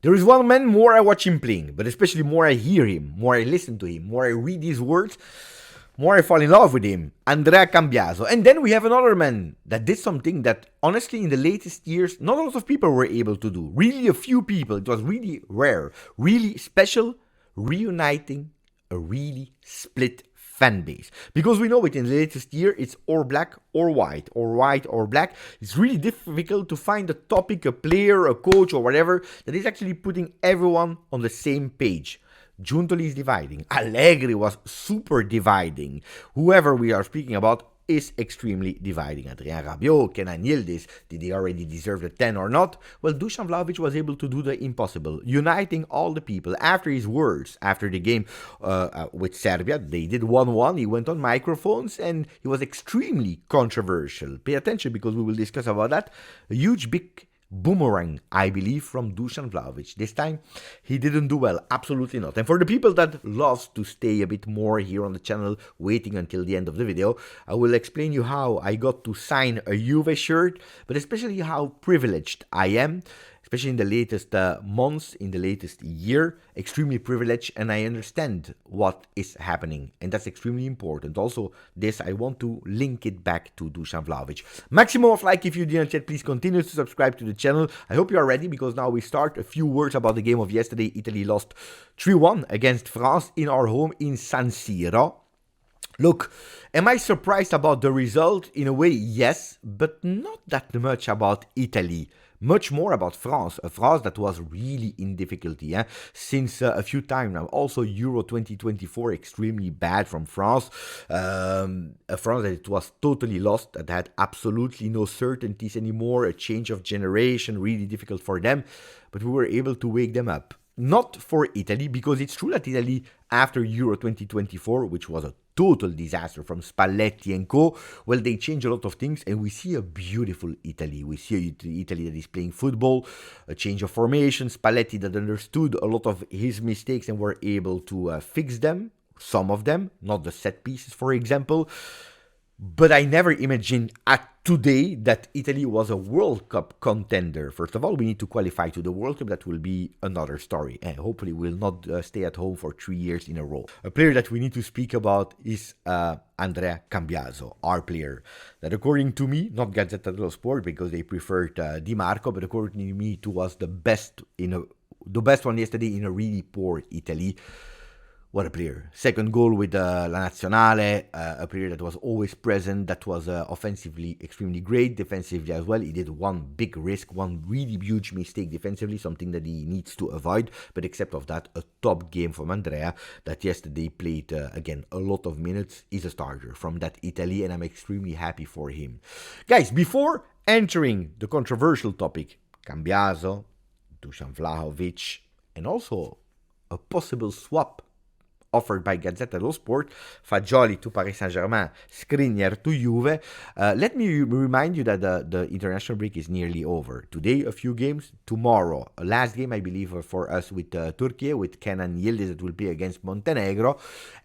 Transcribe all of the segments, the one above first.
There is one man more I watch him playing, but especially more I hear him, more I listen to him, more I read his words, more I fall in love with him, Andrea Cambiaso. And then we have another man that did something that, honestly, in the latest years, not a lot of people were able to do. Really a few people. It was really rare, really special, reuniting a really split fan base. Because we know it in the latest year, it's or black or white, or white or black. It's really difficult to find a topic, a player, a coach, or whatever that is actually putting everyone on the same page. Giuntoli is dividing. Allegri was super dividing. Whoever we are speaking about is extremely dividing. Adrien Rabiot, Kenan Yildiz, did they already deserve the 10 or not? Well, Dusan Vlahovic was able to do the impossible, uniting all the people. After his words, after the game with Serbia, they did 1-1. He went on microphones and he was extremely controversial. Pay attention because we will discuss about that. A huge, big boomerang, I believe, from Dusan Vlahovic. This time, he didn't do well. Absolutely not. And for the people that loves to stay a bit more here on the channel, waiting until the end of the video, I will explain you how I got to sign a Juve shirt, but especially how privileged I am, especially in the latest months, in the latest year, extremely privileged, and I understand what is happening, and that's extremely important. Also, this, I want to link it back to Dusan Vlahovic. Maximum of like if you didn't yet, please continue to subscribe to the channel. I hope you are ready, because now we start. A few words about the game of yesterday. Italy lost 3-1 against France in our home in San Siro. Look, am I surprised about the result? In a way, yes, but not that much about Italy. Much more about France, a France that was really in difficulty since a few times now. Also, Euro 2024, extremely bad from France. A France that it was totally lost, that had absolutely no certainties anymore, a change of generation, really difficult for them. But we were able to wake them up. Not for Italy, because it's true that Italy, after Euro 2024, which was a total disaster from Spalletti and co, well, they changed a lot of things, and we see a beautiful Italy. We see a Italy that is playing football, a change of formation, Spalletti that understood a lot of his mistakes and were able to fix them, some of them, not the set pieces, for example. But I never imagined at today that Italy was a World Cup contender. First of all, we need to qualify to the World Cup. That will be another story. And hopefully we'll not stay at home for 3 years in a row. A player that we need to speak about is Andrea Cambiaso, our player. That according to me, not Gazzetta dello Sport, because they preferred Di Marco, but according to me, it was the best one yesterday in a really poor Italy. What a player. Second goal with La Nazionale, a player that was always present, that was offensively extremely great, defensively as well. He did one big risk, one really huge mistake defensively, something that he needs to avoid. But except of that, a top game from Andrea, that yesterday played, again, a lot of minutes. He's a starter from that Italy, and I'm extremely happy for him. Guys, before entering the controversial topic, Cambiaso, Dusan Vlahovic, and also a possible swap offered by Gazzetta dello Sport, Fagioli to Paris Saint-Germain, Skriniar to Juve. Let me remind you that the international break is nearly over. Today, a few games. Tomorrow, a last game, I believe, for us with Turkey, with Kenan Yildiz that will play against Montenegro.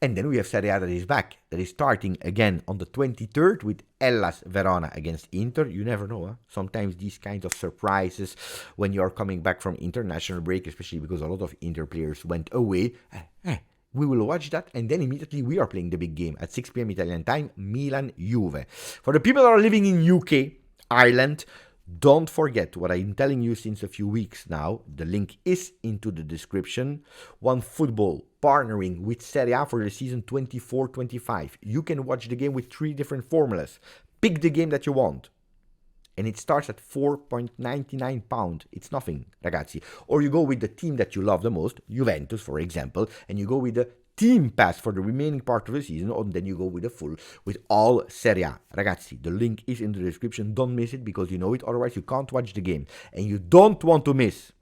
And then we have Serie A that is back, that is starting again on the 23rd with Hellas Verona against Inter. You never know, huh? Sometimes these kinds of surprises when you are coming back from international break, especially because a lot of Inter players went away. We will watch that, and then immediately we are playing the big game at 6 p.m. Italian time, Milan-Juve. For the people that are living in UK, Ireland, don't forget what I'm telling you since a few weeks now. The link is into the description. OneFootball partnering with Serie A for the season 24-25. You can watch the game with 3 different formulas. Pick the game that you want. And it starts at £4.99. It's nothing, ragazzi. Or you go with the team that you love the most, Juventus, for example, and you go with the team pass for the remaining part of the season, and then you go with the full, with all Serie A. Ragazzi, the link is in the description. Don't miss it, because you know it. Otherwise, you can't watch the game. And you don't want to miss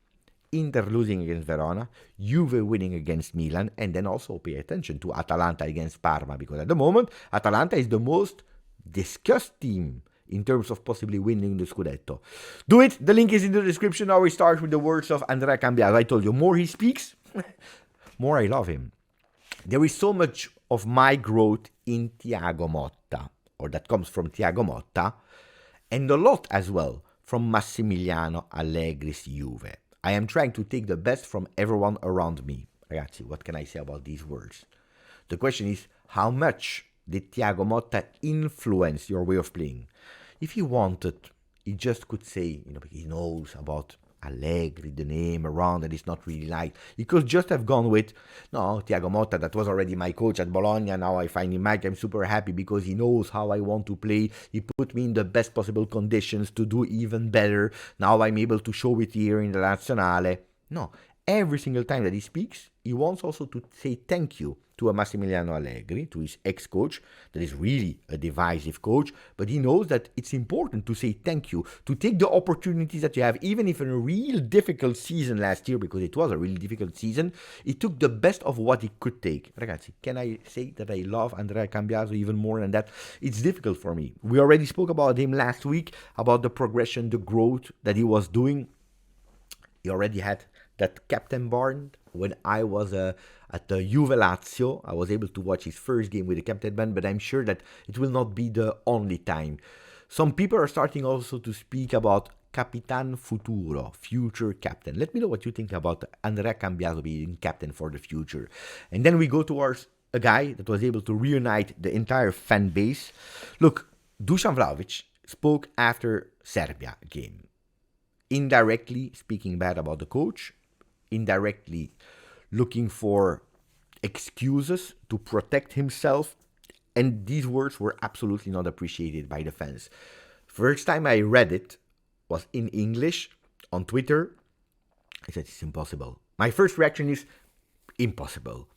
Inter losing against Verona, Juve winning against Milan, and then also pay attention to Atalanta against Parma, because at the moment, Atalanta is the most discussed team in terms of possibly winning the Scudetto. Do it. The link is in the description. Now we start with the words of Andrea Cambiaso. I told you, more he speaks, more I love him. There is so much of my growth in Thiago Motta, or that comes from Thiago Motta, and a lot as well from Massimiliano Allegri's Juve. I am trying to take the best from everyone around me. Ragazzi, what can I say about these words? The question is, how much did Thiago Motta influence your way of playing? If he wanted, he just could say, because he knows about Allegri, the name around that is not really liked. He could just have gone with, no, Thiago Motta, that was already my coach at Bologna. Now I find him back. I'm super happy because he knows how I want to play. He put me in the best possible conditions to do even better. Now I'm able to show it here in the Nazionale. No, every single time that he speaks, he wants also to say thank you to a Massimiliano Allegri, to his ex-coach, that is really a divisive coach, but he knows that it's important to say thank you, to take the opportunities that you have, even if in a real difficult season last year, because it was a really difficult season, he took the best of what he could take. Ragazzi, can I say that I love Andrea Cambiaso even more than that? It's difficult for me. We already spoke about him last week, about the progression, the growth that he was doing. He already had that captain band when I was at the Juve Lazio. I was able to watch his first game with the captain band, but I'm sure that it will not be the only time. Some people are starting also to speak about Capitan Futuro, future captain. Let me know what you think about Andrea Cambiaso being captain for the future. And then we go towards a guy that was able to reunite the entire fan base. Look, Dusan Vlahovic spoke after Serbia game, indirectly speaking bad about the coach, indirectly looking for excuses to protect himself, and these words were absolutely not appreciated by the fans. First time I read it was in English on Twitter. I said it's impossible. My first reaction is impossible.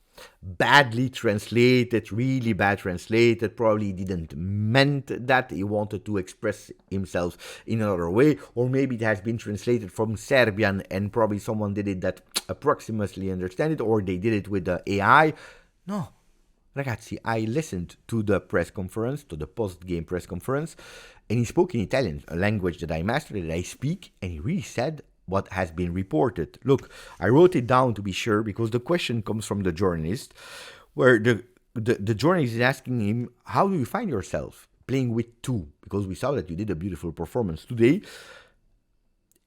Badly translated, really bad translated, probably didn't meant that, he wanted to express himself in another way, or maybe it has been translated from Serbian and probably someone did it that approximately understand it, or they did it with the AI. No, ragazzi, I listened to the press conference, to the post-game press conference, and he spoke in Italian, a language that I mastered, that I speak, and he really said what has been reported. Look, I wrote it down to be sure, because the question comes from the journalist, where the journalist is asking him, how do you find yourself playing with two? Because we saw that you did a beautiful performance today.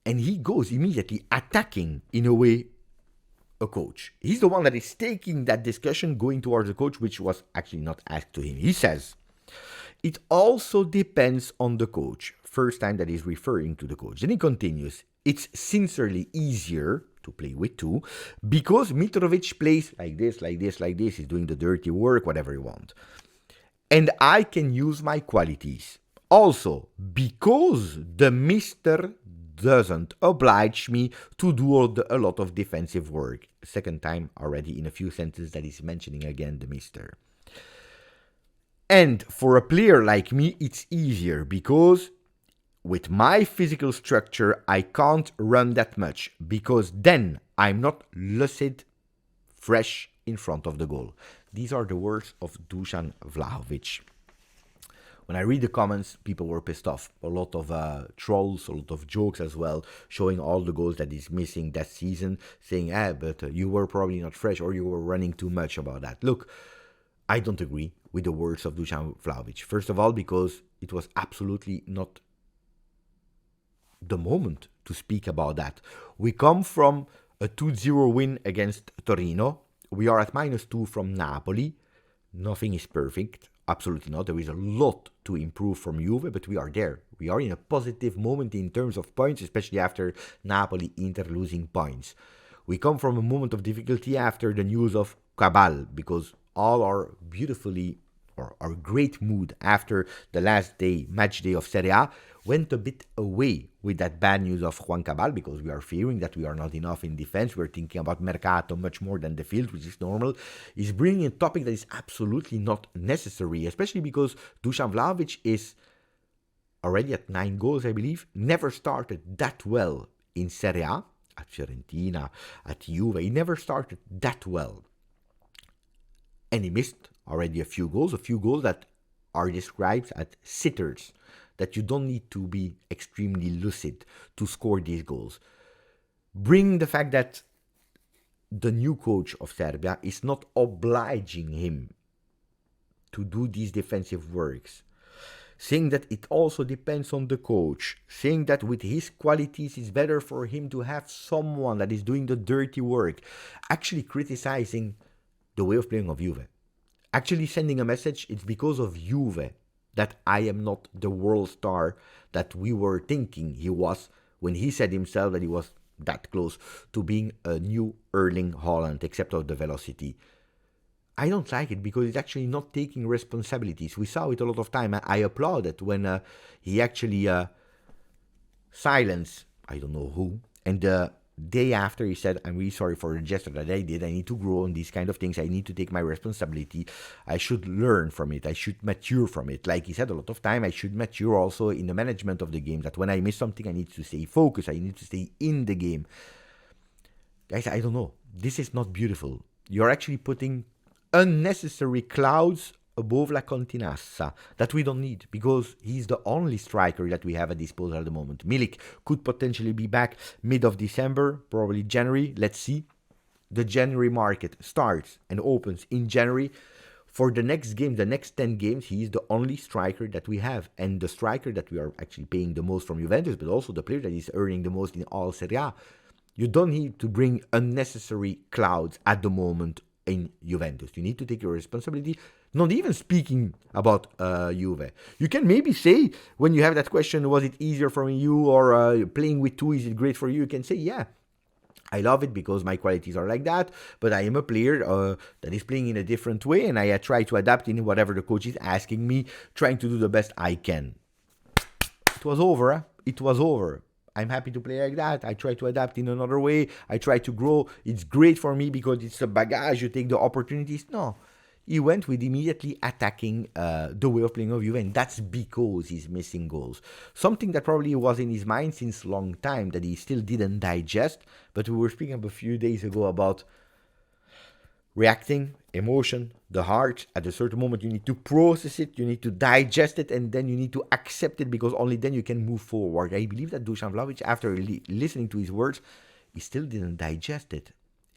And he goes immediately attacking, in a way, a coach. He's the one that is taking that discussion, going towards the coach, which was actually not asked to him. He says, it also depends on the coach. First time that he's referring to the coach. Then he continues, it's sincerely easier to play with two because Mitrovic plays like this, like this, like this. He's doing the dirty work, whatever you want. And I can use my qualities. Also, because the mister doesn't oblige me to do a lot of defensive work. Second time already in a few sentences that he's mentioning again the mister. And for a player like me, it's easier because with my physical structure, I can't run that much because then I'm not lucid, fresh in front of the goal. These are the words of Dusan Vlahovic. When I read the comments, people were pissed off. A lot of trolls, a lot of jokes as well, showing all the goals that he's missing that season, saying, but you were probably not fresh or you were running too much about that. Look, I don't agree with the words of Dusan Vlahovic. First of all, because it was absolutely not the moment to speak about that. We come from a 2-0 win against Torino. We are at -2 from Napoli. Nothing is perfect. Absolutely not. There is a lot to improve from Juve, but we are there. We are in a positive moment in terms of points, especially after Napoli, Inter losing points. We come from a moment of difficulty after the news of Cabal, because all our beautifully, or our great mood after the last day, match day of Serie A, went a bit away with that bad news of Juan Cabal, because we are fearing that we are not enough in defense. We're thinking about Mercato much more than the field, which is normal. He's bringing a topic that is absolutely not necessary, especially because Dusan Vlahovic is already at 9 goals, I believe, never started that well in Serie A, at Fiorentina, at Juve. He never started that well. And he missed already a few goals that are described as sitters, that you don't need to be extremely lucid to score these goals. Bring the fact that the new coach of Serbia is not obliging him to do these defensive works. saying that it also depends on the coach, saying that with his qualities it's better for him to have someone that is doing the dirty work, actually criticizing the way of playing of Juve. Actually sending a message, it's because of Juve that I am not the world star that we were thinking he was when he said himself that he was that close to being a new Erling Haaland, except of the velocity. I don't like it because it's actually not taking responsibilities. We saw it a lot of time. I applaud it when he actually silenced, I don't know who, and the day after he said, I'm really sorry for the gesture that I did. I need to grow on these kind of things. I need to take my responsibility. I should learn from it. I should mature from it. Like he said a lot of time, I should mature also in the management of the game. That when I miss something, I need to stay focused. I need to stay in the game. Guys, I don't know. This is not beautiful. You're actually putting unnecessary clouds above La Continassa that we don't need because he's the only striker that we have at disposal at the moment. Milik could potentially be back mid of December, probably January. Let's see. The January market starts and opens in January. For the next game, the next 10 games, he is the only striker that we have. And the striker that we are actually paying the most from Juventus, but also the player that is earning the most in all Serie A. You don't need to bring unnecessary clouds at the moment in Juventus. You need to take your responsibility. Not even speaking about Juve. You can maybe say, when you have that question, was it easier for you or playing with two, is it great for you? You can say, yeah, I love it because my qualities are like that, but I am a player that is playing in a different way, and I try to adapt in whatever the coach is asking me, trying to do the best I can. It was over. Huh? It was over. I'm happy to play like that. I try to adapt in another way. I try to grow. It's great for me because it's a bagage. You take the opportunities. No. He went with immediately attacking the way of playing of Juve, and that's because he's missing goals. Something that probably was in his mind since long time that he still didn't digest, but we were speaking a few days ago about reacting, emotion, the heart. At a certain moment, you need to process it, you need to digest it, and then you need to accept it because only then you can move forward. I believe that Dusan Vlahovic, after listening to his words, he still didn't digest it,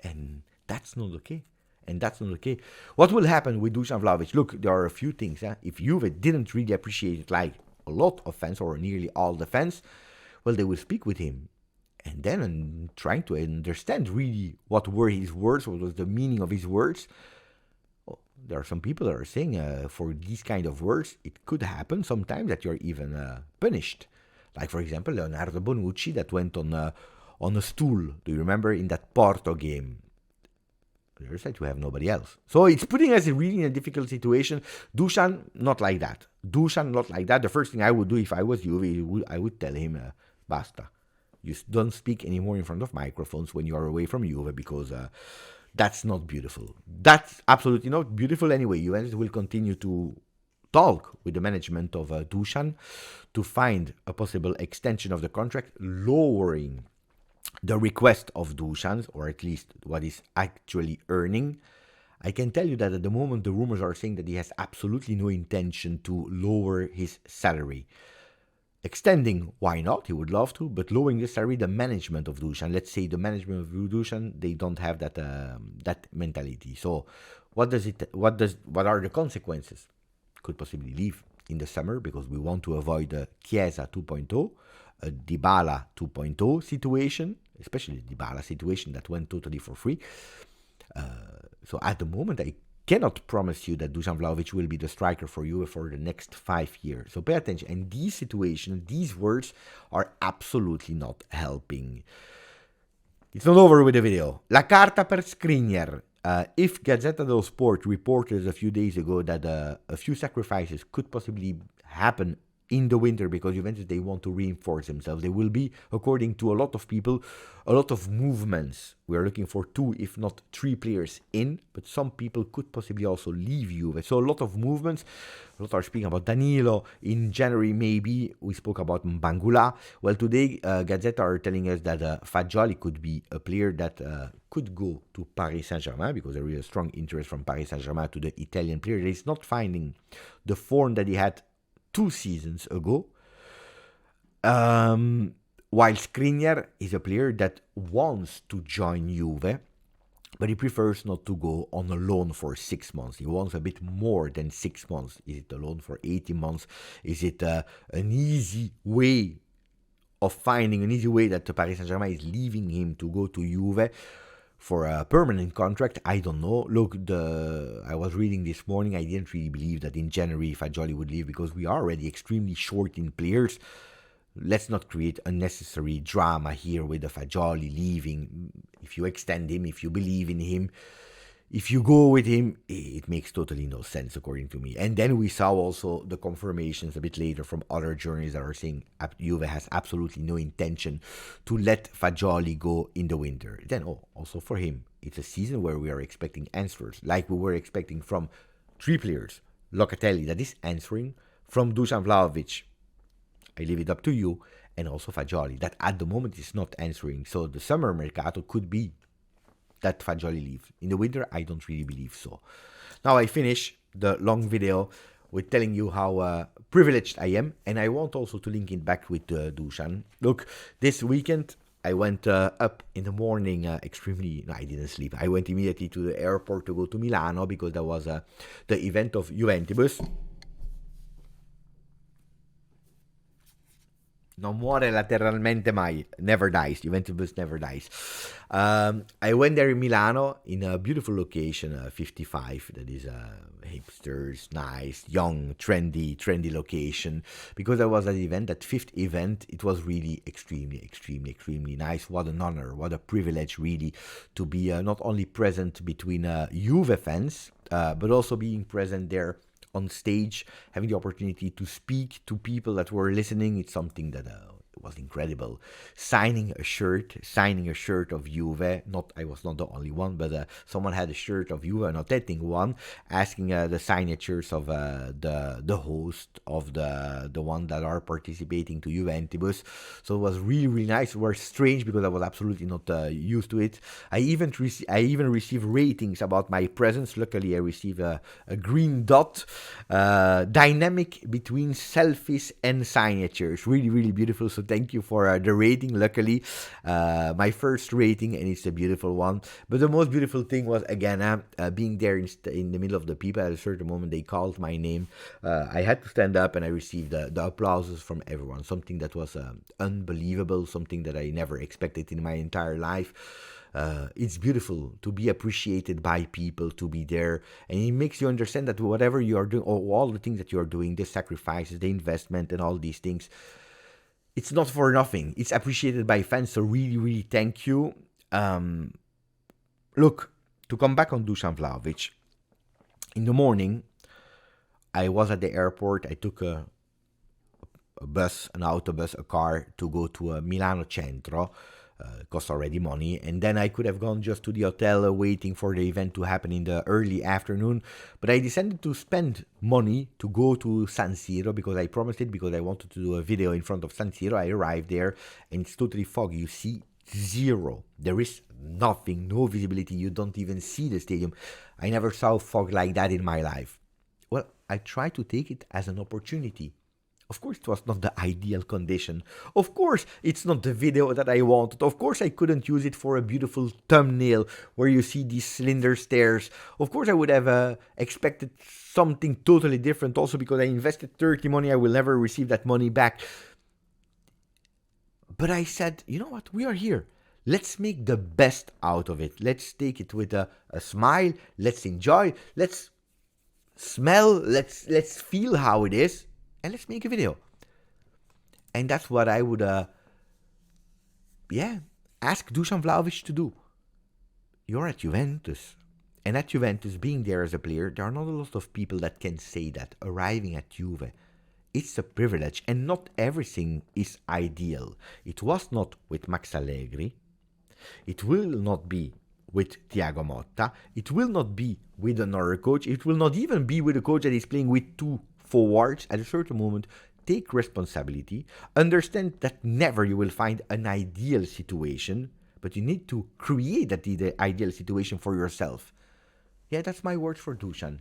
and that's not okay. And that's not okay. What will happen with Dusan Vlahovic? Look, there are a few things. If Juve didn't really appreciate it, like a lot of fans or nearly all the fans, well, they will speak with him. And then trying to understand really what were his words, what was the meaning of his words. Well, there are some people that are saying for these kind of words, it could happen sometimes that you're even punished. Like, for example, Leonardo Bonucci that went on a stool. Do you remember in that Porto game? On the other side, you have nobody else. So it's putting us really in a difficult situation. Dusan, not like that. Dusan, not like that. The first thing I would do if I was you, I would tell him, basta. You don't speak anymore in front of microphones when you are away from Juve because that's not beautiful. That's absolutely not beautiful anyway. Juventus will continue to talk with the management of Dusan to find a possible extension of the contract, lowering the request of Dusan, or at least what is actually earning. I can tell you that at the moment the rumors are saying that he has absolutely no intention to lower his salary. Extending, why not? He would love to, but lowering the salary, the management of Dusan, let's say the management of Dusan, they don't have that mentality. So what are the consequences? Could possibly leave in the summer because we want to avoid the Chiesa 2.0, a Dybala 2.0 situation, especially the Dybala situation that went totally for free. So at the moment, I cannot promise you that Dusan Vlahovic will be the striker for you for the next 5 years. So pay attention. And these situations, these words are absolutely not helping. It's not over with the video. La carta per Skriniar. If Gazzetta dello Sport reported a few days ago that a few sacrifices could possibly happen in the winter because Juventus, they want to reinforce themselves. There will be, according to a lot of people, a lot of movements. We are looking for 2, if not 3 players in, but some people could possibly also leave Juve. So a lot of movements. A lot are speaking about Danilo. In January, maybe, we spoke about Mbangula. Well, today, Gazzetta are telling us that Fagioli could be a player that could go to Paris Saint-Germain because there is a strong interest from Paris Saint-Germain to the Italian player. He's not finding the form that he had 2 seasons ago, while Skriniar is a player that wants to join Juve, but he prefers not to go on a loan for 6 months. He wants a bit more than 6 months. Is it a loan for 18 months? Is it an easy way of finding an easy way that the Paris Saint-Germain is leaving him to go to Juve for a permanent contract? I don't know. Look, I was reading this morning, I didn't really believe that in January Fagioli would leave because we are already extremely short in players. Let's not create unnecessary drama here with the Fagioli leaving. If you extend him, if you believe in him, if you go with him, it makes totally no sense, according to me. And then we saw also the confirmations a bit later from other journalists that are saying Juve has absolutely no intention to let Fagioli go in the winter. Then, also for him, it's a season where we are expecting answers, like we were expecting from three players. Locatelli, that is answering, from Dusan Vlahovic, I leave it up to you, and also Fagioli, that at the moment is not answering. So the summer mercato could be that Fagioli leaves. In the winter, I don't really believe so. Now I finish the long video with telling you how privileged I am, and I want also to link it back with Dusan. Look, this weekend I went up in the morning extremely. No, I didn't sleep. I went immediately to the airport to go to Milano because there was the event of Juventus. Non muore lateralmente mai, never dies. Juventus never dies. I went there in Milano in a beautiful location, 55. That is hipsters, nice, young, trendy location. Because I was at the event, that fifth event, it was really extremely nice. What an honor, what a privilege, really, to be not only present between Juve fans, but also being present there on stage, having the opportunity to speak to people that were listening. It's something that was incredible. Signing a shirt of Juve. I was not the only one, but someone had a shirt of Juve, an authentic one, asking the signatures of the host of the one that are participating to Juventus. So it was really nice. It was strange because I was absolutely not used to it. I even received ratings about my presence. Luckily, I received a green dot. Dynamic between selfies and signatures. Really beautiful. So thank you for the rating. Luckily, my first rating, and it's a beautiful one. But the most beautiful thing was, again, being there in the middle of the people. At a certain moment, they called my name. I had to stand up, and I received the applauses from everyone. Something that was unbelievable, something that I never expected in my entire life. It's beautiful to be appreciated by people, to be there, and it makes you understand that whatever you are doing, or all the things that you are doing, the sacrifices, the investment, and all these things, it's not for nothing. It's appreciated by fans, so really thank you. Look, to come back on Dusan Vlahovic, in the morning, I was at the airport. I took a bus, an autobus, a car to go to Milano Centro. Cost already money, and then I could have gone just to the hotel waiting for the event to happen in the early afternoon, but I decided to spend money to go to San Siro because I promised it, because I wanted to do a video in front of San Siro. I arrived there and it's totally foggy. You see zero. There is nothing, no visibility. You don't even see the stadium. I never saw fog like that in my life. Well, I tried to take it as an opportunity. Of course, it was not the ideal condition. Of course, it's not the video that I wanted. Of course, I couldn't use it for a beautiful thumbnail where you see these cylinder stairs. Of course, I would have expected something totally different. Also, because I invested 30 money, I will never receive that money back. But I said, you know what? We are here. Let's make the best out of it. Let's take it with a smile. Let's enjoy. Let's smell. Let's feel how it is. And let's make a video. And that's what I would, ask Dusan Vlahovic to do. You're at Juventus. And at Juventus, being there as a player, there are not a lot of people that can say that. Arriving at Juve, it's a privilege. And not everything is ideal. It was not with Max Allegri. It will not be with Thiago Motta. It will not be with another coach. It will not even be with a coach that is playing with two forwards. At a certain moment, take responsibility, understand that never you will find an ideal situation, but you need to create that ideal situation for yourself. Yeah, that's my word for Dusan.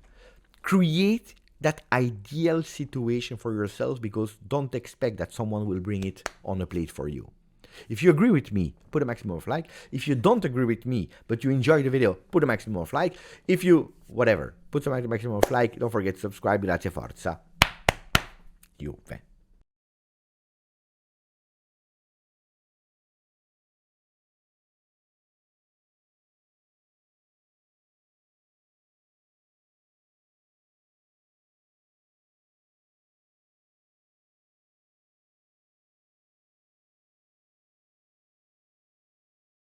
Create that ideal situation for yourself, because don't expect that someone will bring it on a plate for you. If you agree with me, put a maximum of like. If you don't agree with me, but you enjoy the video, put a maximum of like. If you, whatever, put a maximum of like. Don't forget to subscribe. Grazie, forza. Juve.